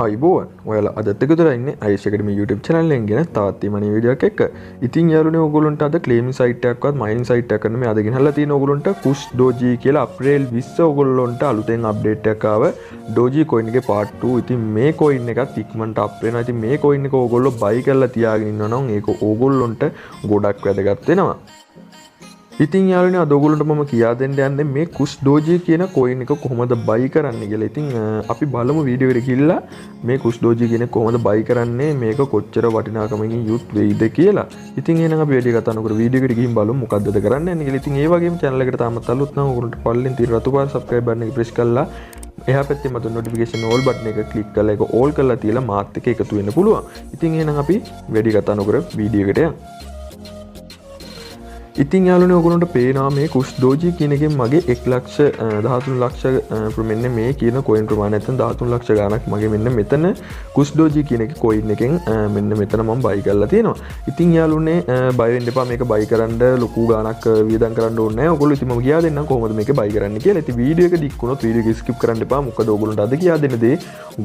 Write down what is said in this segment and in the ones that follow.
ආයිබෝවන් ඔයාලා අදත් එකතු වෙලා ඉන්නේ අයේෂ් අකාඩමි YouTube channel එකෙන් ගෙන තවත් ඊමණි වීඩියෝ එකක් එක්ක. ඉතින් යාළුවනේ ඕගොල්ලන්ට අද ක්ලේමින් සයිට් එකක්වත් මයිනින් සයිට් එකක් කරන්න මේ අද ගෙනහලා තියෙන ඕගොල්ලන්ට KUSHDOGE කියලා අප්‍රේල් 20 ඕගොල්ලන්ට අලුතෙන් අප්ඩේට් එකක් ආව DOGEcoin එකේ part 2. ඉතින් මේ coin එකත් ඉක්මනට අප් වෙනවා. ඉතින් මේ coin එක ඕගොල්ලෝ buy කරලා තියාගෙන ඉන්නවා නම් ඒක ඕගොල්ලන්ට ගොඩක් වැදගත් වෙනවා. ඉතින් යාළුවනේ අද ඔයගොල්ලන්ට මම කියා දෙන්න යන්නේ මේ KUSHDOGE කියන coin එක කොහොමද buy කරන්නේ කියලා. ඉතින් අපි බලමු වීඩියෝ එකට ගිහිල්ලා මේ KUSHDOGE කියන කොහොමද buy කරන්නේ මේක කොච්චර වටිනාකමකින් යුත් වෙයිද කියලා. ඉතින් එහෙනම් අපි වැඩි කතා නොකර වීඩියෝ එකට ගිහින් බලමු මොකද්ද කරන්න යන්නේ කියලා. ඉතින් ඒ වගේම channel එකට තාමත් අලුත් නම් ඔයගොල්ලන්ට පල්ලෙන් තියෙන රතු පාට subscribe button එක press කරලා එහා පැත්තේ මත notification all button එක click කරලා ඒක all කරලා තියලා මාත් එක්ක එකතු වෙන්න පුළුවන්. ඉතින් එහෙනම් අපි වැඩි කතා නොකර වීඩියෝ එකට යමු. ඉතින් යාළුවනේ ඔයගොල්ලන්ට පේනවා මේ KUSHDOGE කියන එකෙන් මගේ 1,13 ලක්ෂ මෙන්න මේ කියන coin ප්‍රමාණය නැත්නම් 13 ලක්ෂ ගාණක් මගේ මෙන්න මෙතන KUSHDOGE කියන එකේ coin එකෙන් මෙන්න මෙතන මම buy කරලා තියෙනවා. ඉතින් යාළුවනේ buy වෙන්න එපා මේක buy කරන්න ලොකු ගාණක් වියදම් කරන්න ඕනේ නැහැ. ඔයගොල්ලෝ ඉතින් මම කියා දෙන්නම් කොහොමද මේක buy කරන්න කියලා. ඉතින් වීඩියෝ එක ඩික් වුණොත් වීඩියෝ එක skip කරන්න එපා. මොකද ඔයගොල්ලන්ට අද කියා දෙන්න දේ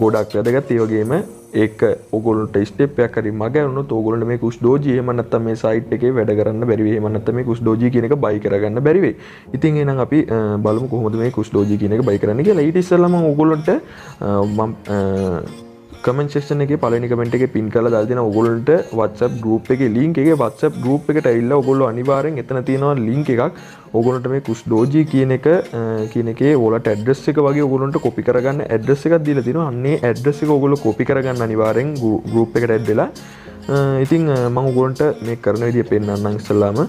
ගොඩක් වැදගත්. ඒ වගේම ඒක ඔයගොල්ලන්ට ස්ටෙප් එකක් හරි මග වුණොත් ඔයගොල්ලන්ට මේ KUSHDOGE එහෙම නැත්නම් මේ සයිට් එකේ වැඩ කරන්න බැරි වෙයි. එහෙම නැත්නම් මේ KUSHDOGE කියන එක buy කරගන්න බැරි වෙයි. ඉතින් එහෙනම් අපි බලමු කොහොමද මේ KUSHDOGE කියන එක buy කරන්න කියලා. ඊට ඉස්සෙල්ලා මම ඔයගොල්ලන්ට කමෙන්ට් සෙක්ෂන් එකේ පළවෙනි කමෙන්ට් එකේ පින් කරලා දාලා දෙනවා ඔයගොල්ලන්ට WhatsApp group එකේ link එකේ WhatsApp group එකට ඇවිල්ලා ඔයගොල්ලෝ අනිවාර්යෙන් එතන තියෙනවා link එකක්. ඔයගොල්ලන්ට මේ KUSHDOGE කියන එකේ wallet address එක වගේ ඔයගොල්ලන්ට copy කරගන්න address එකක් දීලා තියෙනවා. අන්නේ address එක ඔයගොල්ලෝ copy කරගන්න අනිවාර්යෙන් group එකට add වෙලා. ඉතින් මම ඔයගොල්ලන්ට මේක කරන විදිය පෙන්නන්නම් ඉස්සෙල්ලාම.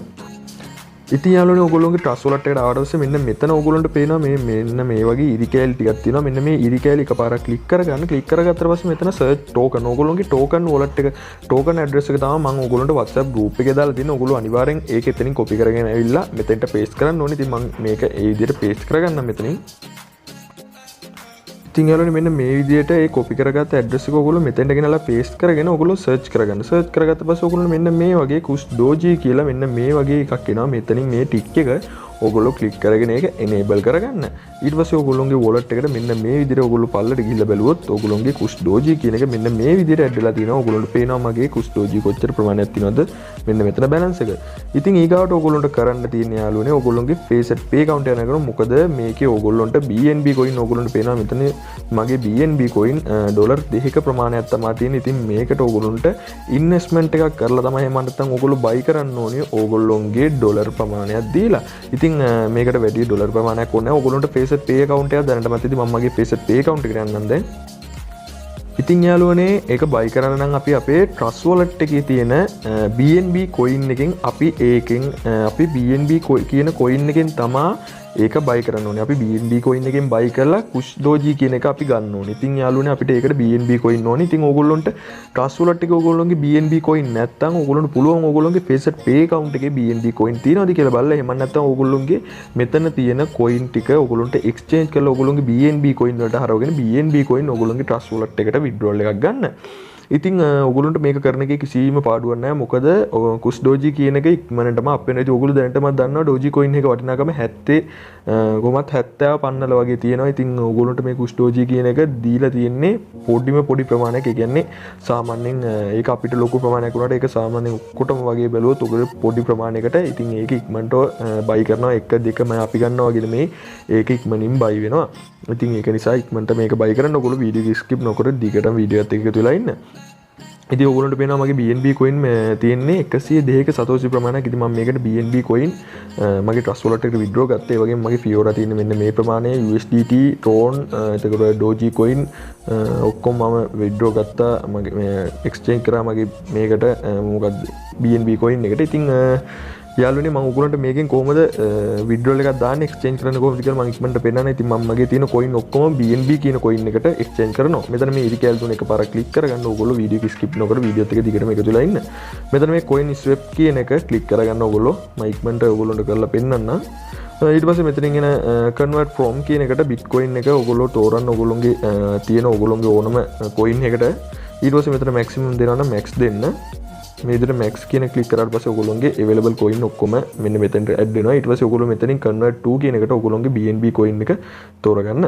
ඉතින් යාළුවනේ ඔයගොල්ලෝගේ ට්‍රස් වොලට් එකට ආවට පස්සේ මෙන්න මෙතන ඔයගොල්ලන්ට පේනවා මෙන්න මේ වගේ ඉරි කෑලි ටිකක් තියෙනවා. මෙන්න මේ ඉරි කෑලි එකපාරක් ක්ලික් කරගන්න. ක්ලික් කරගත්තට පස්සේ මෙතන සර්ච් ටෝකන් ඔයගොල්ලෝගේ ටෝකන් වොලට් එක ටෝකන් ඇඩ්‍රස් එක තමයි මම ඔයගොල්ලන්ට WhatsApp group එකේ දාලා තියෙනවා. ඔයගොල්ලෝ අනිවාර්යෙන් ඒක එතනින් copy කරගෙන ඇවිල්ලා මෙතෙන්ට paste කරන්න ඕනේ. ඉතින් මම මේක ඒ විදිහට paste කරගන්නම් මෙතනින්. ඉතින් යාළුවනේ මෙන්න මේ විදිහට ඒ copy කරගත්ත address එක ඔයගොල්ලෝ මෙතෙන්ට ගෙනලා paste කරගෙන ඔයගොල්ලෝ search කරගන්න. search කරගත්ත පස්සේ ඔයගොල්ලෝ මෙන්න මේ වගේ KUSHDOGE කියලා මෙන්න මේ වගේ එකක් එනවා. මෙතනින් මේ tick එක ඔයගොල්ලෝ click කරගෙන ඒක enable කරගන්න. ඊට පස්සේ ඔයගොල්ලෝගේ wallet එකට මෙන්න මේ විදිහට ඔයගොල්ලෝ පල්ලට ගිහිල්ලා බැලුවොත් ඔයගොල්ලෝගේ KUSHDOGE කියන එක මෙන්න මේ විදිහට add වෙලා තියෙනවා. ඔයගොල්ලන්ට පේනවා මගේ KUSHDOGE කොච්චර ප්‍රමාණයක් තියෙනවද මෙන්න මෙතන balance එක. ඉතින් ඊගාවට ඔයගොල්ලන්ට කරන්න තියෙන යාළුවනේ ඔයගොල්ලෝගේ face pay account එක යනකොට මොකද මේකේ ඔයගොල්ලන්ට BNB coin ඔයගොල්ලන්ට පේනවා මෙතන මගේ BNB coin ඩොලර් 2ක ප්‍රමාණයක් තමයි තියෙන්නේ. ඉතින් මේකට ඔයගොල්ලන්ට ඉන්වෙස්ට්මන්ට් එකක් කරලා තමයි එහෙම නැත්නම් ඔයගොල්ලෝ buy කරන්න ඕනේ ඔයගොල්ලෝගේ ඩොලර් ප්‍රමාණයක් දීලා. ඉතින් මේකට වැඩි ඩොලර් ප්‍රමාණයක් ඕනේ නැහැ. ඔයගොල්ලන්ට face pay account එකක් දැනටමත් ඉතින් මම මගේ face pay account එකට යන්නම් දැන්. ඉතින් යාළුවනේ ඒක buy කරන්න නම් අපි අපේ trust wallet එකේ තියෙන BNB coin එකෙන් අපි BNB කියන coin එකෙන් තමයි ඒක buy කරන්න ඕනේ. අපි BNB coin එකෙන් buy කරලා KUSHDOGE කියන එක අපි ගන්න ඕනේ. ඉතින් යාළුවනේ අපිට ඒකට BNB coin ඕනේ. ඉතින් ඕගොල්ලොන්ට trust wallet එකේ ඕගොල්ලොන්ගේ BNB coin නැත්තම් ඕගොල්ලොන්ට පුළුවන් ඕගොල්ලොන්ගේ face pay account එකේ BNB coin තියෙනවද කියලා බලලා එහෙම නැත්තම් ඕගොල්ලොන්ගේ මෙතන තියෙන coin ටික ඕගොල්ලොන්ට exchange කරලා ඕගොල්ලොන්ගේ BNB coin වලට හරවගෙන BNB coin ඕගොල්ලොන්ගේ trust wallet එකට withdrawal එකක් ගන්න. ඉතින් ඔයගොල්ලන්ට මේක කරන එකේ කිසිම පාඩුවක් නැහැ. මොකද KUSHDOGE කියන එක ඉක්මනටම අප් වෙනවා. ඉතින් ඔයගොල්ලෝ දැනටම දන්නවා Dogecoin එක වටිනාකම 70 කොහොමත් 70 පන්නල වගේ තියෙනවා. ඉතින් ඔයගොල්ලන්ට මේ KUSHDOGE කියන එක දීලා තියෙන්නේ පොඩි ප්‍රමාණයක්. ඒ කියන්නේ සාමාන්‍යයෙන් ඒක අපිට ලොකු ප්‍රමාණයක් වුණාට ඒක සාමාන්‍යයෙන් ඔක්කොටම වගේ බැලුවොත් ඔයගොල්ලෝ පොඩි ප්‍රමාණයකට ඉතින් ඒක ඉක්මනට buy කරනවා. 1 2 මම අපි ගන්නවා වගේ මේ ඒක ඉක්මනින් buy වෙනවා. ඉතින් ඒක නිසා ඉක්මනට මේක buy කරන්න ඔයගොල්ලෝ වීඩියෝ skip නොකර දිගටම වීඩියෝ එකත් එක්ක එකතු වෙලා ඉන්න. ඉතින් ඔයගොල්ලන්ට පේනවා මගේ BNB coin තියෙන්නේ 102ක සතෝසි ප්‍රමාණයක්. ඉතින් මම මේකට BNB coin මගේ trust wallet එකට withdraw ගත්තා. ඒ වගේම මගේ Fiora තියෙන්නේ මෙන්න මේ ප්‍රමාණය USDT, Tron, එතකොට Dogecoin ඔක්කොම මම withdraw ගත්තා. මගේ exchange කරා මගේ මේකට මොකක්ද BNB coin එකට. ඉතින් යාළුවනේ මම ඔයගොල්ලන්ට මේකෙන් කොහොමද withdrawal එකක් දාන්නේ exchange කරන්න කොහොමද කියලා මම ඉක්මනට පෙන්නන්න. ඉතින් මම මගේ තියෙන coin ඔක්කොම BNB කියන coin එකට exchange කරනවා. මෙතන මේ ඉරි කැල් තුන එකපාරක් click කරගන්න. ඔයගොල්ලෝ වීඩියෝ එක skip නොකර වීඩියෝ එක දිගටම එකතු වෙලා ඉන්න. මෙතන මේ coin swap කියන එක click කරගන්න ඔයගොල්ලෝ. මම ඉක්මනට ඔයගොල්ලන්ට කරලා පෙන්නන්න. ඊට පස්සේ මෙතනින් එන convert from කියන එකට bitcoin එක ඔයගොල්ලෝ තෝරන්න ඔයගොල්ලෝගේ තියෙන ඔයගොල්ලෝගේ ඕනම coin එකට. ඊට පස්සේ මෙතන maximum දෙනවා නම් max දෙන්න. මේ විදිහට max කියන ක්ලික් කරාට පස්සේ ඔයගොල්ලෝගේ available coin ඔක්කොම මෙන්න මෙතෙන්ට add වෙනවා. ඊට පස්සේ ඔයගොල්ලෝ මෙතනින් convert to කියන එකට ඔයගොල්ලෝගේ BNB coin එක තෝරගන්න.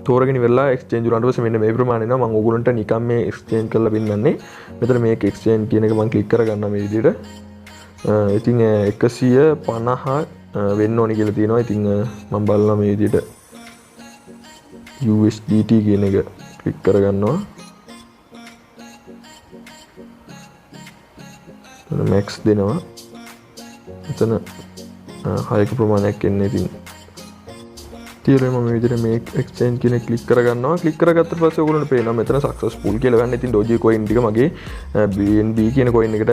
තෝරගෙන ඉවරලා එක්ස්චේන්ජ් වුණාට පස්සේ මෙන්න මේ ප්‍රමාණය නම් මම ඕගොල්ලන්ට නිකන් මේ එක්ස්චේන්ජ් කරලා පෙන්නන්නේ. මෙතන මේක එක්ස්චේන්ජ් කියන එක මම ක්ලික් කරගන්නවා මේ විදිහට. ඉතින් 150 වෙන්න ඕනි කියලා තියෙනවා. ඉතින් මම බලනවා මේ විදිහට USDT කියන එක ක්ලික් කරගන්නවා. max දෙනවා. එතන 6ක ප්‍රමාණයක් එන්නේ. ඉතින් තියලා මම මේ විදිහට මේ exchange කියන ක්ලික් කරගන්නවා. ක්ලික් කරගත්තට පස්සේ ඔයගොල්ලන්ට පේනවා මෙතන successful කියලා ගන්න. ඉතින් Dogecoin ටික මගේ BNB කියන coin එකට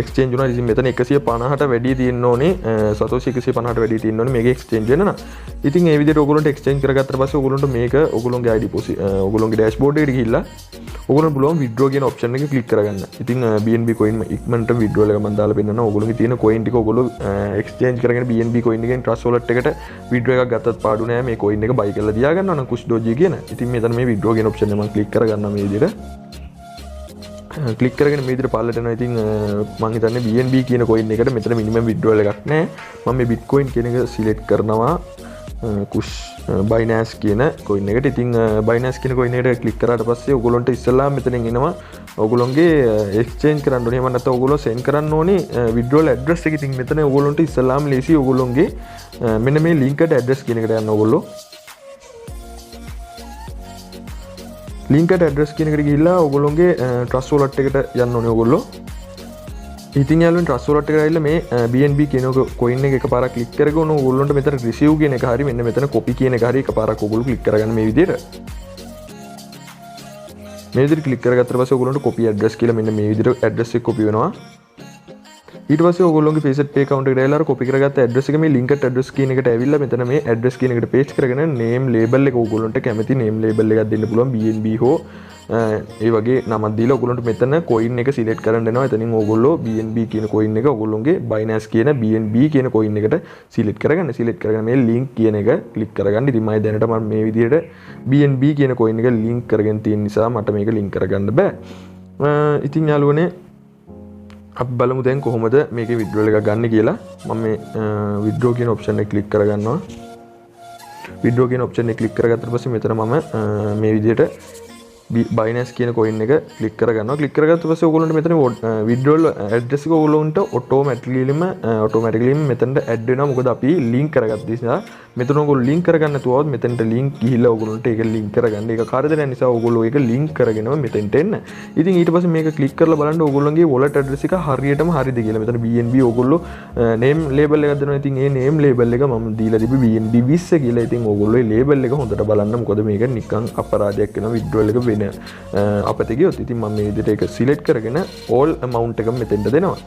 exchange වුණා. ඉතින් මෙතන 150ට වැඩි තියෙන්න ඕනේ. සතෝෂි 150ට වැඩි තියෙන්න ඕනේ මේක exchange වෙන්න නම්. ඉතින් මේ විදිහට ඔයගොල්ලන්ට exchange කරගත්තට පස්සේ ඔයගොල්ලන්ට මේක ඔයගොල්ලන්ගේ ID deposit ඔයගොල්ලන්ගේ dashboard එකට ගිහිල්ලා ඔයගොල්ලන්ට පුළුවන් withdraw කියන option එක click කරගන්න. ඉතින් BNB coin ඉක්මනට withdrawal එක මම දාලා පෙන්නනවා. ඔයගොල්ලන්ගේ තියෙන coin ටික ඔයගොල්ලෝ exchange කරගෙන BNB coin එකෙන් trust wallet එකට withdraw එකක් ගත්තත් පාඩු නෑ. මේ coin එක buy කරලා තියාගන්නවා නම් KUSHDOGE කියන. ඉතින් මෙතන මේ withdraw කියන option එක මම click කරගන්නවා මේ විදිහට. ක්ලික් කරගෙන මේ විදිහට පල්ලට යනවා. ඉතින් මම හිතන්නේ BNB කියන coin එකට මෙතන minimum withdrawal එකක් නැහැ. මම මේ Bitcoin කියන එක select කරනවා Binance කියන coin එකට. ඉතින් Binance කියන coin එකට ක්ලික් කරාට පස්සේ ඔයගොල්ලන්ට ඉස්සෙල්ලා මෙතනින් එනවා ඔයගොල්ලන්ගේ exchange කරන්න ඕනේ. එහෙම නැත්නම් ඔයගොල්ලෝ send කරන්න ඕනේ withdrawal address එක. ඉතින් මෙතන ඔයගොල්ලන්ට ඉස්සෙල්ලාම ලේසි ඔයගොල්ලන්ගේ මෙන්න මේ linked address කියන එකට යන්න ඔයගොල්ලෝ. linked address කියන එකට ගිහිල්ලා ඔයගොල්ලෝගේ trust wallet එකට යන්න ඕනේ ඔයගොල්ලෝ. ඉතින් යාළුවනේ trust wallet එකට ඇවිල්ලා මේ BNB කියන coin එක එකපාරක් click කරගෙන ඔයගොල්ලන්ට මෙතන receive කියන එක හරි මෙන්න මෙතන copy කියන එක හරි එකපාරක් ඔයගොල්ලෝ click කරගන්න මේ විදිහට. මේ විදිහට click කරගත්තට පස්සේ ඔයගොල්ලන්ට copy address කියලා මෙන්න මේ විදිහට address එක copy වෙනවා. ඊට පස්සේ ඔයගොල්ලෝගේ Facebook pay account එකට ඇවිල්ලා copy කරගත්ත address එක මේ linked address කියන එකට ඇවිල්ලා මෙතන මේ address කියන එකට paste කරගෙන name label එක ඔයගොල්ලන්ට කැමති name label එකක් දෙන්න පුළුවන් BNB හෝ ඒ වගේ නමක් දීලා ඔයගොල්ලන්ට මෙතන coin එක select කරන්න දෙනවා. එතනින් ඔයගොල්ලෝ BNB කියන coin එක ඔයගොල්ලෝගේ Binance කියන BNB කියන coin එකට select කරගෙන මේ link කියන එක click කරගන්න. ඉතින් මම දැනට මම මේ විදිහට BNB කියන coin එක link කරගෙන තියෙන නිසා මට මේක link කරගන්න බෑ. ඉතින් යාළුවනේ අපි බලමු දැන් කොහොමද මේකේ withdrawal එක ගන්න කියලා. මම මේ withdraw කියන option එක click කරගන්නවා. withdraw කියන option එක click කරගත්තට පස්සේ මෙතන මම මේ විදිහට Binance කියන coin එක click කරගන්නවා. click කරගත්ත පස්සේ ඔයගොල්ලන්ට මෙතන withdrawal address එක ඔයගොල්ලන්ට automatically මෙතනට add වෙනවා. මොකද අපි link කරගත්ත නිසා මෙතන ඔයගොල්ලෝ link කරගන්න නැතුවවත් මෙතනට link ගිහිල්ලා ඔයගොල්ලන්ට ඒක link කරගන්න. ඒක කාර්යදරයක් නිසා ඔයගොල්ලෝ ඒක link කරගෙනම මෙතෙන්ට එන්න. ඉතින් ඊට පස්සේ මේක click කරලා බලන්න ඔයගොල්ලන්ගේ wallet address එක හරියටම හරියද කියලා. මෙතන BNB ඔයගොල්ලෝ name label එකක් දෙනවා. ඉතින් ඒ name label එක මම දීලා තිබි BNB 20 කියලා. ඉතින් ඔයගොල්ලෝ මේ label එක හොඳට බලන්න. මොකද මේක නිකන් අපරාධයක් වෙනවා withdrawal එක වෙන අපතේ ගියොත්. ඉතින් මම මේ විදිහට ඒක select කරගෙන all amount එක මෙතෙන්ට දෙනවා.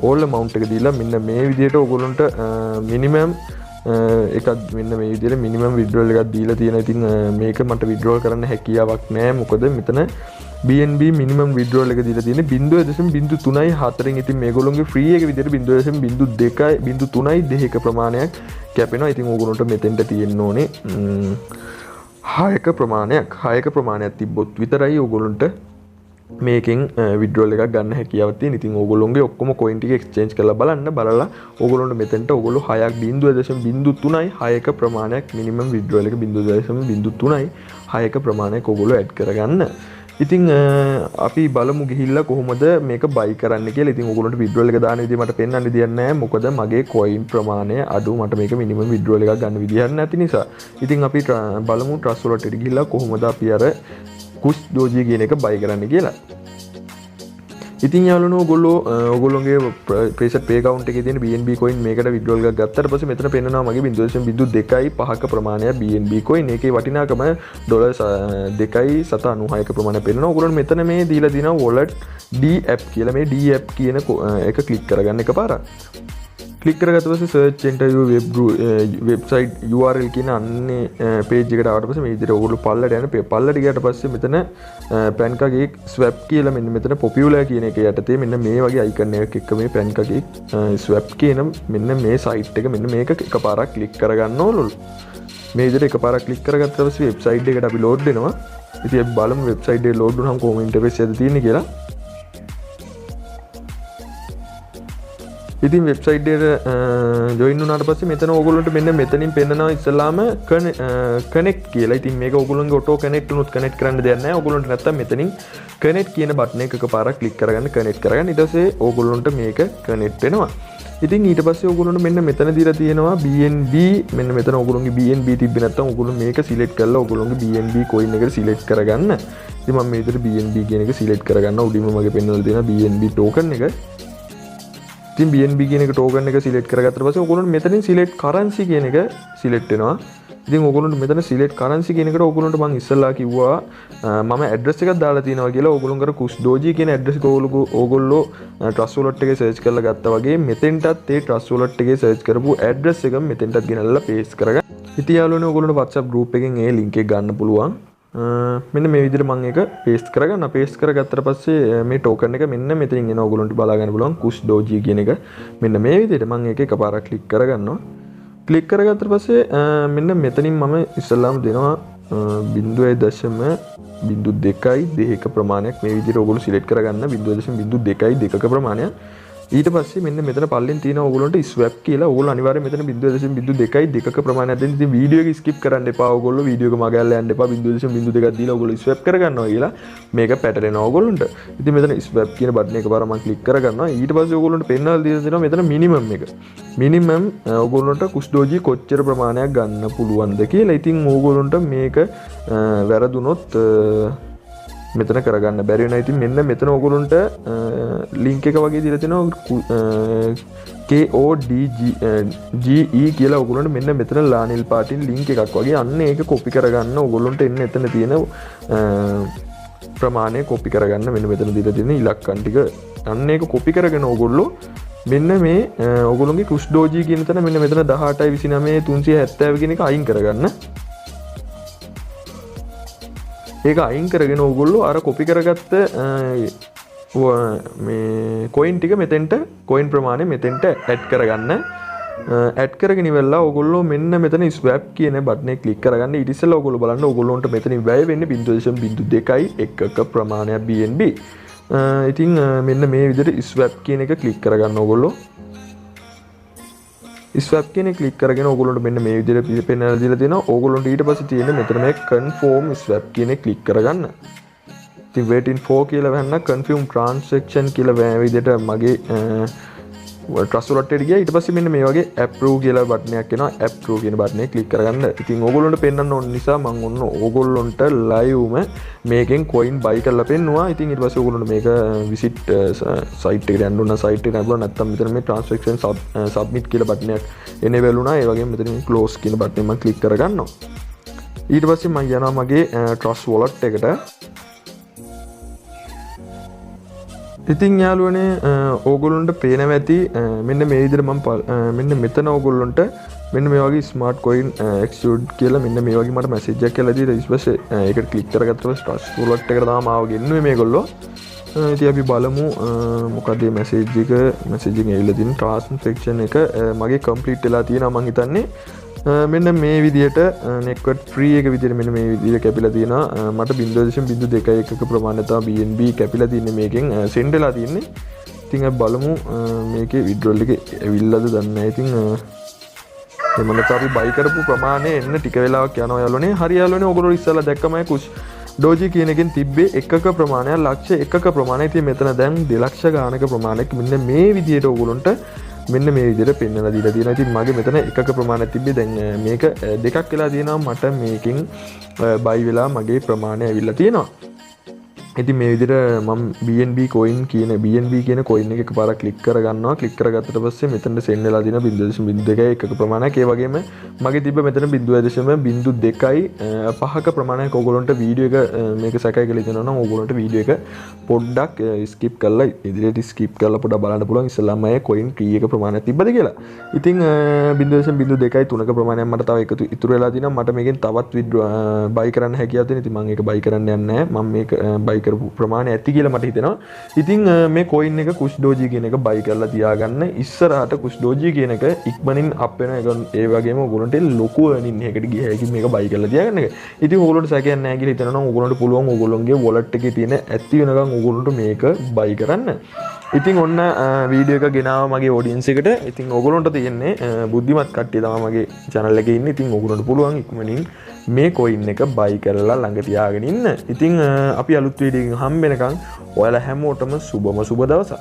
all amount එක දීලා මෙන්න මේ විදිහට ඔයගොල්ලන්ට minimum එකක් මෙන්න මේ විදිහට minimum withdrawal එකක් දීලා තියෙනවා. ඉතින් මේක මට withdrawal කරන්න හැකියාවක් නැහැ. මොකද මෙතන BNB minimum withdrawal එක දීලා තියෙන්නේ 0.034න්. ඉතින් මේගොල්ලෝගේ free එක විදිහට 0.02 ප්‍රමාණයක් කැපෙනවා. ඉතින් ඕගොල්ලන්ට මෙතෙන්ට තියෙන්න ඕනේ 6ක ප්‍රමාණයක් තිබ්බොත් විතරයි ඕගොල්ලොන්ට මේකෙන් withdrawal එකක් ගන්න හැකියාවක් තියෙන. ඉතින් ඕගොල්ලොන්ගේ ඔක්කොම coin ටික exchange කරලා බලලා ඕගොල්ලොන්ට මෙතෙන්ට ඕගොල්ලෝ 6.0.06ක ප්‍රමාණයක් minimum withdrawal එක 0.03යි 6ක ප්‍රමාණයක් ඕගොල්ලෝ add කරගන්න. ඉතින් අපි බලමු ගිහිල්ලා කොහොමද මේක buy කරන්න කියලා. ඉතින් ඕගොල්ලන්ට withdrawal එක දාන විදිහ මට පෙන්වන්න විදියක් නැහැ. මොකද මගේ coin ප්‍රමාණය අඩු. මට මේක minimum withdrawal එකක් ගන්න විදියක් නැති නිසා. ඉතින් අපි බලමු trust wallet එකට ගිහිල්ලා කොහොමද අපි අර KUSHDOGE කියන එක buy කරන්න කියලා. ඉතින් යාළුවෝ ඔයගොල්ලෝගේ preset pay account එකේ තියෙන BNB coin මේකට withdrawal එකක් ගත්තට පස්සේ මෙතන පෙන්නනවා මගේ 0.2.5ක ප්‍රමාණයක් BNB coin. ඒකේ වටිනාකම $2.96ක ප්‍රමාණයක් පෙන්නනවා. ඔයගොල්ලෝ මෙතන මේ දීලා දිනවා wallet D app කියලා. මේ D app කියන එක click කරගන්න එකපාරක්. click කරගත්ත පස්සේ search enter your website URL කියන අන්නේ page එකට ආවට පස්සේ මේ විදිහට ඔයගොල්ලෝ පල්ලට යන පල්ලට ගියාට පස්සේ මෙතන Pancakeගේ swap කියලා මෙන්න මෙතන popular කියන එක යටතේ මෙන්න මේ වගේ icon එකක් එක්ක මේ Pancakeගේ swap කියන මෙන්න මේ site එක මෙන්න මේක එකපාරක් click කරගන්න ඕනලු. මේ විදිහට එකපාරක් click කරගත්ත පස්සේ website එකට අපි load වෙනවා. ඉතින් අපි බලමු website එක load වුණාම කොහොම interface එකද තියෙන්නේ කියලා. ඉතින් වෙබ්සයිට් එකට ජොයින් වුණාට පස්සේ මෙතන ඕගොල්ලන්ට මෙන්න මෙතනින් පෙන්නනවා ඉස්සෙල්ලාම කනෙක්ට් කියලා. ඉතින් මේක ඕගොල්ලන්ගේ ඔටෝ කනෙක්ට් වුණොත් කනෙක්ට් කරන්න දෙයක් නැහැ. ඕගොල්ලන්ට නැත්තම් මෙතනින් කනෙක්ට් කියන බටන් එක එකපාරක් ක්ලික් කරගන්න කනෙක්ට් කරගන්න. ඊට පස්සේ ඕගොල්ලන්ට මේක කනෙක්ට් වෙනවා. ඉතින් ඊට පස්සේ ඕගොල්ලන්ට මෙන්න මෙතන දීලා තියෙනවා BNB. මෙන්න මෙතන ඕගොල්ලන්ගේ BNB තිබ්බේ නැත්තම් ඕගොල්ලෝ මේක සිලෙක්ට් කරලා ඕගොල්ලන්ගේ BNB coin එක සිලෙක්ට් කරගන්න. ඉතින් මම මේ විදිහට BNB කියන එක සිලෙක්ට් කරගන්න. උඩින්ම මගේ පෙන්නලා තියෙනවා BNB token එක. ඉතින් BNB කියන එක token එක සිලෙක්ට් කරගත්තට පස්සේ ඕගොල්ලන්ට මෙතනින් select currency කියන එක සිලෙක්ට් වෙනවා. ඉතින් ඕගොල්ලන්ට මෙතන select currency කියන එකට ඕගොල්ලන්ට මම ඉස්සෙල්ලා කිව්වා මම ඇඩ්‍රස් එකක් දාලා තියෙනවා කියලා. ඕගොල්ලන් කර KUSHDOGE කියන ඇඩ්‍රස් එක ඕගොල්ලෝ trust wallet එකේ search කරලා ගත්තා වගේ මෙතෙන්ටත් ඒ trust wallet එකේ search කරපු ඇඩ්‍රස් එක මෙතෙන්ටත් ගෙනල්ලා paste කරගන්න. ඉතින් යාළුවනේ ඕගොල්ලන්ට WhatsApp group එකෙන් ඒ link එක ගන්න පුළුවන්. මෙන්න මේ විදිහට මම ඒක paste කරගන්න. paste කරගත්තට පස්සේ මේ token එක මෙන්න මෙතනින් එන ඕගොල්ලන්ට බලා ගන්න පුළුවන් KUSHDOGE කියන එක. මෙන්න මේ විදිහට මම ඒක එකපාරක් click කරගන්නවා. ක්ලික් කරගත්තට පස්සේ මෙන්න මෙතනින් මම ඉස්සල්ලාම දෙනවා 0.02 ප්‍රමාණයක් මේ විදිහට ඕගොල්ලෝ සිලෙක්ට් කරගන්න 0.02 ප්‍රමාණයක්. ඊට පස්සේ මෙන්න මෙතන පල්ලෙන් තියෙන ඕගොල්ලන්ට ස්වැප් කියලා ඕගොල්ලෝ අනිවාර්යයෙන් මෙතන 0.02 ප්‍රමාණයක් දෙන්න. ඉතින් වීඩියෝ එක ස්කිප් කරන්න එපා. ඕගොල්ලෝ වීඩියෝ එක මගහැරලා යන්න එපා. 0.02ක් දීලා ඕගොල්ලෝ ස්වැප් කරගන්නවා කියලා මේක පැටලෙනවා ඕගොල්ලන්ට. ඉතින් මෙතන ස්වැප් කියන බටන් එක පාර මම ක්ලික් කරගන්නවා. ඊට පස්සේ ඕගොල්ලන්ට පෙන්නලා දීලා තියෙනවා මෙතන මිනිමම් එක. මිනිමම් ඕගොල්ලන්ට KUSHDOGE කොච්චර ප්‍රමාණයක් ගන්න පුළුවන්ද කියලා. ඉතින් ඕගොල්ලන්ට මේක වැරදුනොත් මෙතන කරගන්න බැරි වෙනවා. ඉතින් මෙන්න මෙතන ඕගොල්ලන්ට link එක වගේ දීලා තියෙනවා KODGE කියලා. ඕගොල්ලන්ට මෙන්න මෙතන ලානිල් පාටින් link එකක් වගේ අන්න ඒක copy කරගන්න. ඕගොල්ලන්ට එන්න එතන තියෙන ප්‍රමාණය copy කරගන්න. මෙන්න මෙතන දීලා තියෙන ඉලක්කම් ටික අන්න ඒක copy කරගෙන ඕගොල්ලෝ මෙන්න මේ ඕගොල්ලෝගේ KUSHDOGE කියන තැන මෙන්න මෙතන 18.29.370 කියන එක අයින් කරගන්න. ඒක අයින් කරගෙන ඕගොල්ලෝ අර කොපි කරගත්ත මේ coin ටික මෙතෙන්ට coin ප්‍රමාණය මෙතෙන්ට ඇඩ් කරගන්න. ඇඩ් කරගෙන ඉවරලා ඕගොල්ලෝ මෙන්න මෙතන swap කියන බටන් එක ක්ලික් කරගන්න. ඊට ඉස්සෙල්ලා ඕගොල්ලෝ බලන්න ඕගොල්ලොන්ට මෙතනින් වැය වෙන්නේ 0.02 ප්‍රමාණයක් BNB. ඉතින් මෙන්න මේ විදිහට swap කියන එක ක්ලික් කරගන්න ඕගොල්ලෝ. swap කියන එක ක්ලික් කරගෙන ඕගොල්ලන්ට මෙන්න මේ විදිහට පෙන්නලා දීලා තියෙනවා. ඕගොල්ලන්ට ඊට පස්සේ තියෙන මෙතන මේ confirm swap කියන එක ක්ලික් කරගන්න. ඉතින් waiting for කියලා වහන්න confirm transaction කියලා මේ විදිහට මගේ trust wallet එකට ගියා. ඊට පස්සේ මෙන්න මේ වගේ approve කියලා බටන් එකක් එනවා. approve කියන බටන් එක ක්ලික් කරගන්න. ඉතින් ඕගොල්ලන්ට පෙන්වන්න ඕන නිසා මම ඔන්න ඕගොල්ලන්ට liveම මේකෙන් coin buy කරලා පෙන්නුවා. ඉතින් ඊට පස්සේ ඕගොල්ලන්ට මේක visit site එකට යන්න ඕන. site එකට යන්න නැත්නම් මෙතන මේ transaction submit කියලා බටන් එකක් enable වුණා. ඒ වගේම මෙතන close කියන බටන් එක මම ක්ලික් කරගන්නවා. ඊට පස්සේ මම යනවා මගේ trust wallet එකට. ඉතින් යාළුවනේ ඕගොල්ලන්ට පේනවා ඇති මෙන්න මේ විදිහට මම මෙන්න මෙතන ඕගොල්ලන්ට මෙන්න මේ වගේ ස්මාර්ට් coin execute කියලා මෙන්න මේ වගේ මට මැසේජ් එකක් කියලා දීලා ඊට පස්සේ ඒකට ක්ලික් කරගත්තා පස්සේ trust wallet එකට තාම ආව ගෙන්නුවේ මේගොල්ලෝ. ඉතින් අපි බලමු මොකද මේ මැසේජ් එක ඇවිල්ලා තියෙන transaction එක මගේ complete වෙලා තියෙනවා මං හිතන්නේ. මෙන්න මේ විදිහට network free එක විදිහට මෙන්න මේ විදිහට කැපිලා තියෙනවා. මට 0.211 ප්‍රමාණය තමයි BNB කැපිලා තින්නේ මේකෙන් send වෙලා තින්නේ. ඉතින් අපි බලමු මේකේ withdrawal එක ඇවිල්ලාද දන්නේ නැහැ. ඉතින් එමණට අපි buy කරපු ප්‍රමාණය එන්න ටික වෙලාවක් යනවා යාළුවනේ. හරි යාළුවනේ ඔයගොල්ලෝ ඉස්සලා දැක්කමයි KUSHDOGE කියන එකෙන් තිබ්බේ එකක ප්‍රමාණයක් ලක්ෂ එකක ප්‍රමාණය. ඉතින් මෙතන දැන් 2 ලක්ෂ ගානක ප්‍රමාණයක් මෙන්න මේ විදිහට ඔයගොල්ලන්ට මෙන්න මේ විදිහට පෙන්වලා දීලා තියෙනවා. ඉතින් මගේ මෙතන එකක ප්‍රමාණයක් තිබ්බේ දැන් මේක දෙකක් වෙලා තියෙනවා. මට මේකෙන් buy වෙලා මගේ ප්‍රමාණය ඇවිල්ලා තියෙනවා. ඉතින් මේ විදිහට මම BNB coin කියන coin එක එකපාරක් ක්ලික් කරගන්නවා. ක්ලික් කරගත්තට පස්සේ මෙතනට send වෙලා තියෙනවා 0.02 ප්‍රමාණයක්. ඒ වගේම මගේ තිබ්බ මෙතන 0.05ක ප්‍රමාණයක් ඕගොල්ලන්ට වීඩියෝ එක මේක සැකයි කියලා හිතනවා නම් ඕගොල්ලන්ට වීඩියෝ එක පොඩ්ඩක් skip කරලා ඉදිරියට skip කරලා පොඩ්ඩක් බලන්න පුළුවන් ඉස්සෙල්ලාම මේ coin key එක ප්‍රමාණයක් තිබ්බද කියලා. ඉතින් 0.03ක ප්‍රමාණයක් මට තව එකතු ඉතුරු වෙලා තියෙනවා. මට මේකෙන් තවත් buy කරන්න හැකියාව තියෙනවා. ඉතින් මම ඒක buy කරන්න යන්නේ නැහැ. මම මේක buy කරපු ප්‍රමාණය ඇති කියලා මට හිතෙනවා. ඉතින් මේ coin එක KUSHDOGE කියන එක buy කරලා තියාගන්න. ඉස්සරහට KUSHDOGE කියන එක ඉක්මනින් up වෙන එක ඒ වගේම ඕගොල්ලන්ට ලොකු earning එකකට ගිය හැකි මේක buy කරලා තියාගන්න එක. ඉතින් ඕගොල්ලන්ට සැකයක් නැහැ කියලා හිතනවා නම් ඕගොල්ලන්ට පුළුවන් ඕගොල්ලන්ගේ wallet එකේ තියෙන ඇති වෙනකන් ඕගොල්ලන්ට මේක buy කරන්න. ඉතින් ඔන්න වීඩියෝ එක ගෙනාව මගේ ඔඩියන්ස් එකට. ඉතින් ඔයගොල්ලන්ට තියෙන්නේ බුද්ධිමත් කට්ටිය තමයි මගේ channel එකේ ඉන්නේ. ඉතින් ඔයගොල්ලන්ට පුළුවන් ඉක්මනින් මේ coin එක buy කරලා ළඟ තියාගෙන ඉන්න. ඉතින් අපි අලුත් වීඩියෝ එකකින් හම්බ වෙනකන් ඔයාලා හැමෝටම සුබම සුබ දවසක්.